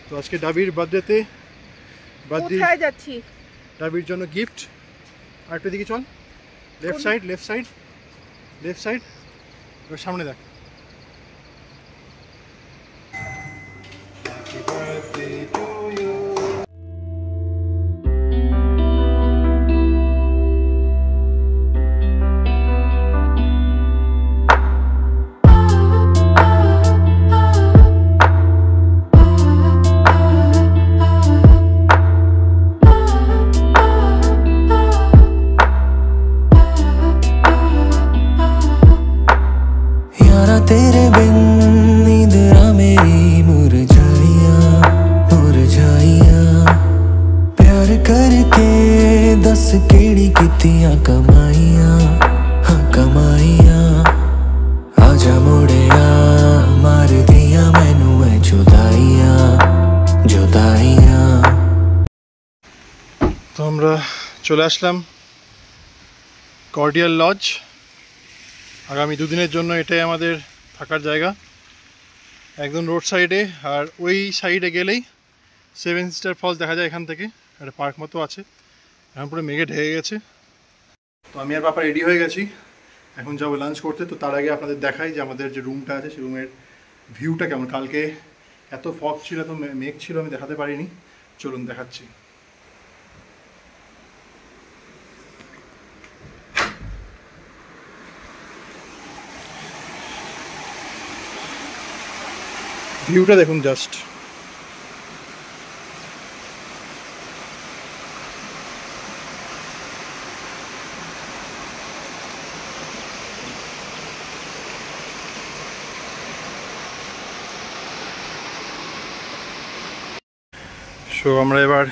তো আজকে ডাবির বার্থডেতে কোথায় যাচ্ছি? ডাবির জন্য গিফট। আর একটু দিকে চল, লেফট সাইড এবার সামনে দেখ। तेरे बिन नींदरा मेरी मुरझाइया प्यार करके दस केड़ी कितियां कमाइया, हाँ कमाइया। आजा मुड़िया मार दिया मैनू है जुदाइया। তো আমরা চলে আসলাম কর্ডিয়াল লজ। আগামী দুদিনের জন্য এটাই আমাদের থাকার জায়গা, একদম রোড সাইডে। আর ওই সাইডে গেলেই 7 স্টার ফলস দেখা যায় এখান থেকে। একটা পার্ক মতো আছে, এখন পুরো মেঘে ঢেকে গেছে। তো আমি আর বাবা রেডি হয়ে গেছি, এখন যাবো লাঞ্চ করতে। তো তার আগে আপনাদের দেখাই যে আমাদের যে রুমটা আছে সেই রুমের ভিউটা কেমন। কালকে এত ফগ ছিল, এত মেঘ ছিল, আমি দেখাতে পারিনি। চলুন দেখাচ্ছি। ভিউটা দেখুন জাস্ট। সো আমরা এবার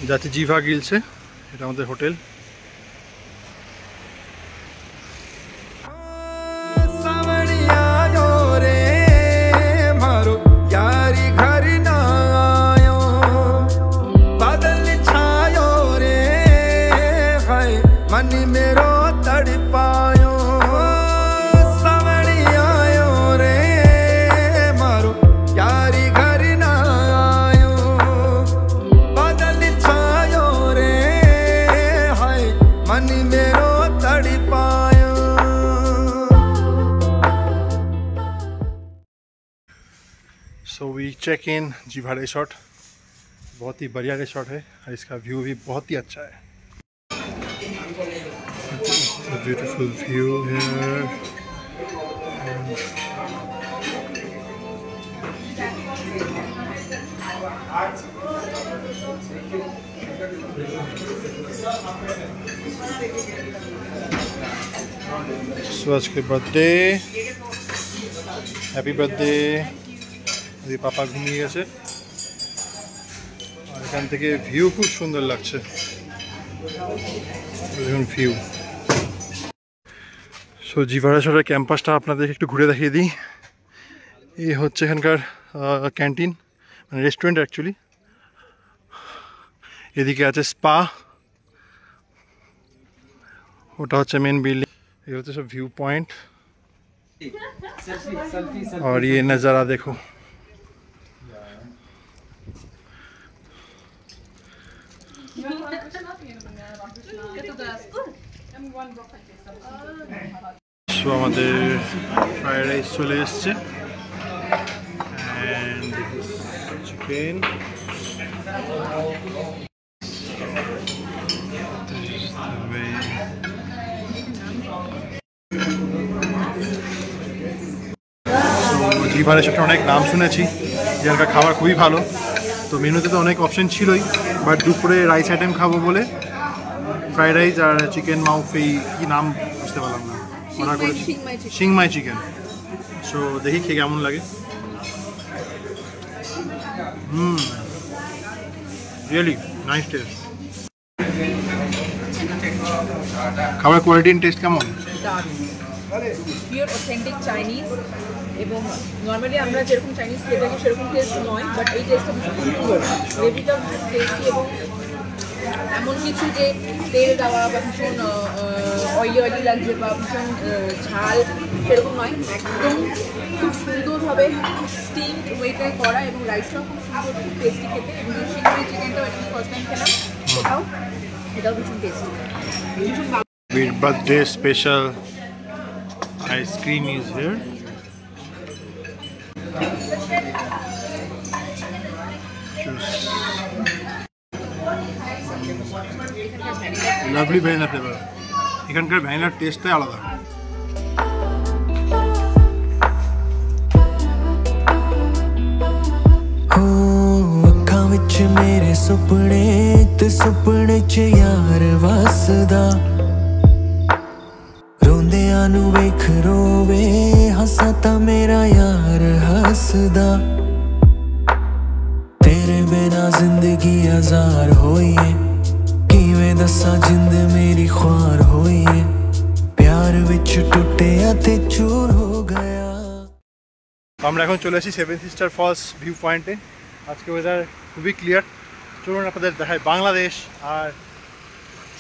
যাচ্ছি জিভা গিলসে, এটা আমাদের hotel. So we check in Jibhi resort. बहुत ही बढ़िया रिसोर्ट है और इसका व्यू भी बहुत ही अच्छा है। Beautiful view here. सो आज के बर्थडे, हैप्पी बर्थडे। পাপা ঘুমিয়ে গেছে আর এখান থেকে ভিউ খুব সুন্দর লাগছে, দেখুন ভিউ। সো জিভা রিসোর্টের ক্যাম্পাসটা আপনাদের একটু ঘুরে দেখিয়ে দিই। এই হচ্ছে এখানকার ক্যান্টিন, মানে রেস্টুরেন্ট অ্যাকচুয়ালি। এদিকে আছে স্পা, ওটা হচ্ছে মেন বিল্ডিং। এই হচ্ছে সব ভিউ পয়েন্ট। और ये नज़ारा देखो, সো আমাদের ফ্রাইড রাইস চলে এসছে, and চিকেন। জিভা রেস্টুরেন্টের অনেক নাম শুনেছি, যেখানকার খাবার খুবই ভালো। তো মেনুতে তো অনেক অপশন ছিলই, বাট দুপুরে রাইস আইটেম খাবো বলে ফ্রাইড রাইস আর চিকেন মাউফ, এই কী নাম বুঝতে পারলাম না, অর্ডার করেছি সিংমাই চিকেন। সো দেখি খেয়ে কেমন লাগে। Really nice test. খাবার কোয়ালিটি এন্ড টেস্ট কেমন? পিওর অথেন্টিক চাইনিজ, এবং নর্মালি আমরা যেরকম চাইনিজ খেয়ে থাকি সেরকম টেস্ট নয়, বাট এই টেস্টটা ভীষণ সুন্দর। গ্রেভিটা ভীষণ টেস্টি, এবং এমন কিছু যে তেল দেওয়া বা ভীষণ অয়েলি লাগছে বা ভীষণ ঝাল সেরকম নয়, একদম খুব সুন্দরভাবে স্টিমড ওয়েতে করা এবং রাইসটাও খুব সুন্দর, খুব টেস্টি খেতে। এবং শিঙ্গুরি চিকেনটাও একদম ফার্স্ট টাইম খেলাম, এটাও ভীষণ টেস্টি, ভীষণ ভালো। David birthday special ice cream is here. Lovely vanilla flavor. এখানকার ভ্যানিলার টেস্টটাই আলাদা। ਅੱਖਾਂ ਵਿੱਚ ਮੇਰੇ ਸੁਪਨੇ ਤੇ ਸੁਪਨੇ 'ਚ ਯਾਰ ਵਸਦਾ ਰੋਂਦਿਆਂ ਨੂੰ ਵੇਖ ਰੋਵੇ ਹੱਸਾਂ ਤਾਂ ਮੇਰਾ ਯਾਰ ਹੱਸਦਾ ਤੇਰੇ ਬਿਨਾ ਜ਼ਿੰਦਗੀ ਹਜ਼ਾਰ ਹੋਈਏ ਕਿਵੇਂ ਦੱਸਾਂ ਜਿੰਦ ਮੇਰੀ ख्वार ਹੋਈਏ प्यार ਵਿੱਚ ਟੁੱਟਿਆ ਤੇ ਚੂਰ ਹੋ ਗਿਆ। আমরা এখন চলে আসি সেভেন সিস্টার ফলস ভিউ পয়েন্টে। আজকে ওয়েদার খুবই ক্লিয়ার। চলুন আপনাদের দেখায় বাংলাদেশ আর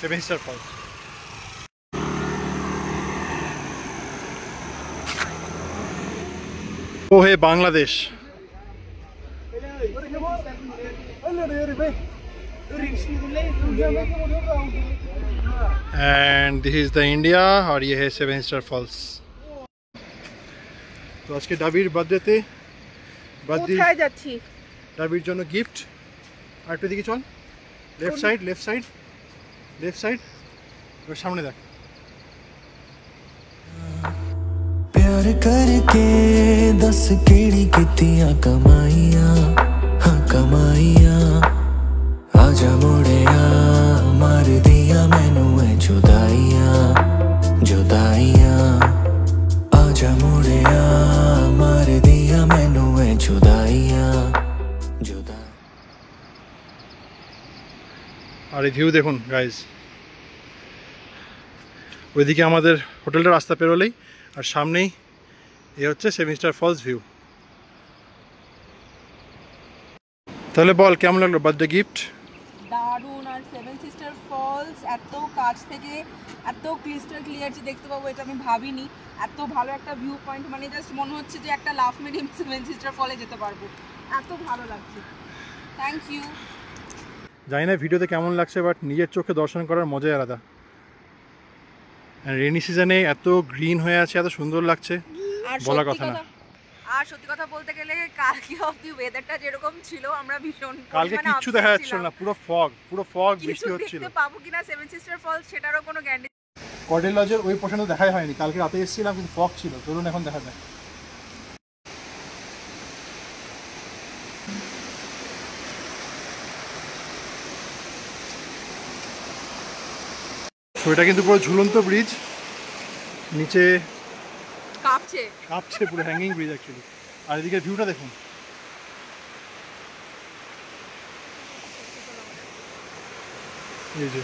সেভেন সিস্টার ফলস। ও হে Bangladesh. And this is the India और ये है सेवन स्टार फॉल्स। তো আজকে ডাবির বার্থডেতে কোথায় যাচ্ছি? ডাবির জন্য গিফট। আর একটু দিকে চল, left side left side left side, ওর সামনে দেখ। प्यार करके दस केड़ी कितियां कमाइयां हाँ कमाइयां आजा मुड़िया मार दिया मैनू है जुदाइयां जुदाइयां आजा मुड़िया मार दिया मैनू है जुदाइयां जुदा। আর এই ভিউ দেখুন গাইজ, ওইদিকে আমাদের হোটেলটা রাস্তা পেরোলেই আর সামনেই এ হচ্ছে সেভেন স্টার ফলস ভিউ। তাহলে বল কেমন লাগলো বার্থডে গিফট? দারুণ। আর সেভেন সিস্টার ফলস এত কাছ থেকে এত ক্রিস্টাল ক্লিয়ার যে দেখতে পাবো এটা আমি ভাবিনি। এত ভালো একটা ভিউ পয়েন্ট, মানে জাস্ট মনে হচ্ছে যে একটা লাফ মেরে সেভেন সিস্টার ফলে যেতে পারবো, এত ভালো লাগছে। Thank you. জানি না ভিডিওতে কেমন লাগছে, বাট নিজের চোখে দর্শন করার মজাই আলাদা। রেনি সিজনে এত গ্রিন হয়ে আছে, এত সুন্দর লাগছে, বলার কথা না। আর সত্যি কথা বলতে গেলে কালকে অবধি ওয়েদারটা যেরকম ছিল আমরা ভীষণ কালকে কিচ্ছু দেখা যাচ্ছিল না, পুরো ফগ বৃষ্টি হচ্ছিল। দেখতে পাবো কিনা সেভেন সিস্টার ফলস সেটারও কোনো গ্যারান্টি। কর্ডেল লজের ওই পোর্শনে দেখাই হয়নি, কালকে রাতে এসেছিলাম কিন্তু ফগ ছিল। চলুন এখন দেখা যায়। তো এটা কিন্তু পুরো ঝুলন্ত ব্রিজ, নিচে কাঁপছে পুরো হ্যাঙ্গিং ব্রিজ অ্যাকচুয়ালি। আর এদিকে ভিউটা দেখুন, এই যে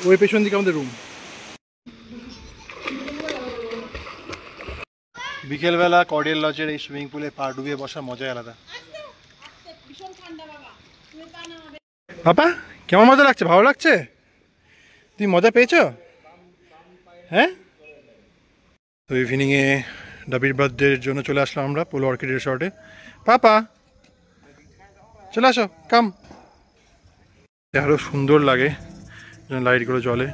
ওই পেছন দিকে আমাদের রুম। বিকেলবেলা কর্ডিয়াল লজের এই সুইমিং পুলে পা ডুবিয়ে বসার মজাই আলাদা। বাবা কেমন মজা লাগছে? ভালো লাগছে? তুমি মজা পেয়েছো? হ্যাঁ। তো ইভিনিংয়ে ডাবির বার্থডের জন্য চলে আসলাম আমরা পোলো অর্কিড রিসর্টে। পাপা চলে আসো, কাম। আরো সুন্দর লাগে লাইটগুলো জ্বলে।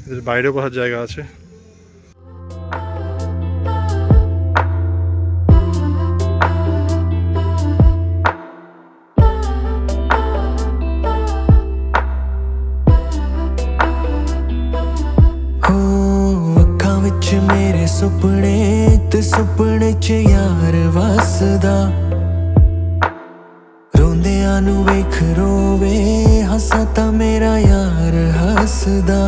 এদের বাইরেও বসার জায়গা আছে। मेरे सुपने ते सुपने च यार वसदा रोंदियां नू वेख रोवे हंसा तां मेरा यार हसदा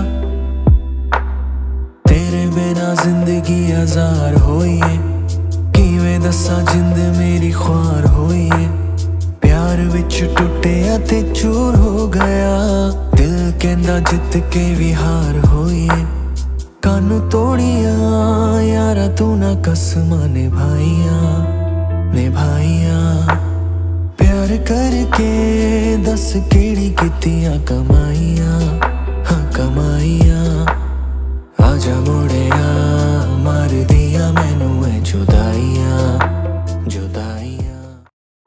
तेरे बिना जिंदगी हजार होइए किवें दसां जिंद मेरी ख्वार होइए प्यार विच टुटिया ते चूर हो गया दिल कहंदा जित के भी हार होइए कानू तोड़िया यारा तू ना कसमा निभाइया निभाइया प्यार करके दस केड़ी कितियां कमाइया हाँ कमाइया आजा मुड़िया जुदाइयाँ जुदाइयाँ।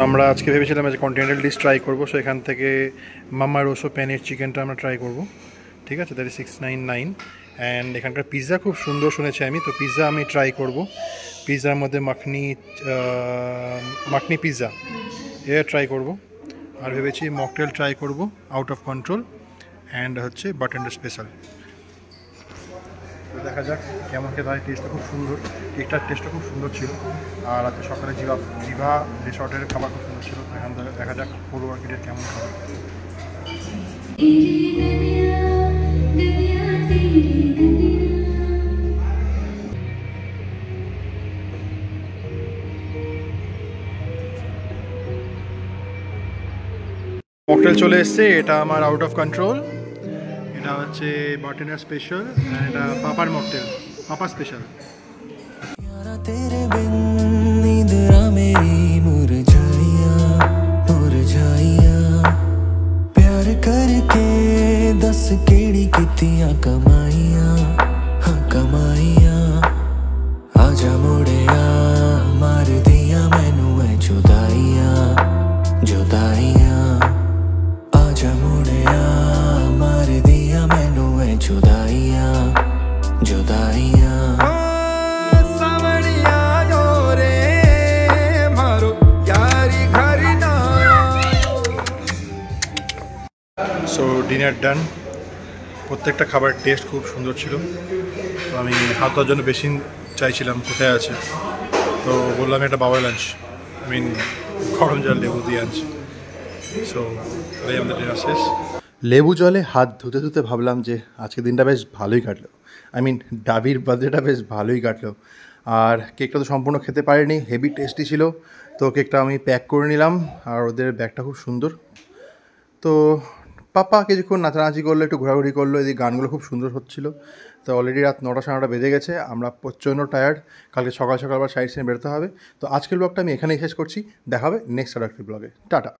আমরা আজকে ভেবেছিলাম যে কন্টিনেন্টাল ডিশ ট্রাই করবো, সো এখান থেকে মাম্মা রোসো প্যানের চিকেনটা আমরা ট্রাই করবো। ঠিক আছে, দ্যাট ইজ 699। অ্যান্ড এখানকার পিৎজা খুব সুন্দর শুনেছি আমি, তো পিৎজা আমি ট্রাই করব। পিৎজার মধ্যে মাখনি পিৎজা এটা ট্রাই করব। আর ভেবেছি মকটেল ট্রাই করব, আউট অফ কন্ট্রোল, অ্যান্ড হচ্ছে বাটার স্পেশাল। তো দেখা যাক কেমন খেতে হয়। টেস্টটা খুব সুন্দর, কেকটার টেস্টটা খুব সুন্দর ছিল। আর আজকে সকালে জিভা রিসর্টের খাবার খুব সুন্দর ছিল। এখান থেকে দেখা যাক পুরো মার্কেটের কেমন খাবার। মকটেল চলে এসছে, এটা আমার আউট অফ কন্ট্রোল, এটা হচ্ছে বার্টেনার স্পেশাল, এটা পাপার মকটেল, পাপা স্পেশাল। यारा तेरे बिन नींदरा मेरी मुरझाइयां प्यार करके दस केड़ी कितियां कमाइयां, हाँ कमाइयां। आजा मुड़िया मार दिया मैनू है जुदाइयां जुदाइयां। आजा मुड़िया मार दिया मैनू है जुदाइयां जुदाइयां। সো ডিনার ডান। প্রত্যেকটা খাবারের টেস্ট খুব সুন্দর ছিল। তো আমি হাত ধোয়ার জন্য বেসিন চাইছিলাম, কোথায় আছে, তো বললাম এটা বাবা লাঞ্চ, গরম জল লেবু দিয়ে আনছি। সো এই আমাদের ডিনার শেষ। লেবু জলে হাত ধুতে ধুতে ভাবলাম যে আজকের দিনটা বেশ ভালোই কাটলো। ডাবির বার্থডেটা বেশ ভালোই কাটলো। আর কেকটা তো সম্পূর্ণ খেতে পারিনি, হেভি টেস্টি ছিল। তো কেকটা আমি প্যাক করে নিলাম, আর ওদের ব্যাগটা খুব সুন্দর। তো পাপা কিছুক্ষণ নাচানাচি করলো, একটু ঘোরাঘুরি করলো, এদিকে গানগুলো খুব সুন্দর হচ্ছিলো। তো অলরেডি রাত 9টা 9:30 বেজে গেছে, আমরা প্রচণ্ড টায়ার্ড। কালকে সকাল সকাল আবার সাইড সিনে বেরোতে হবে। তো আজকের ব্লগটা আমি এখানেই শেষ করছি, দেখা হবে নেক্সট আর একটি ব্লগে। টাটা।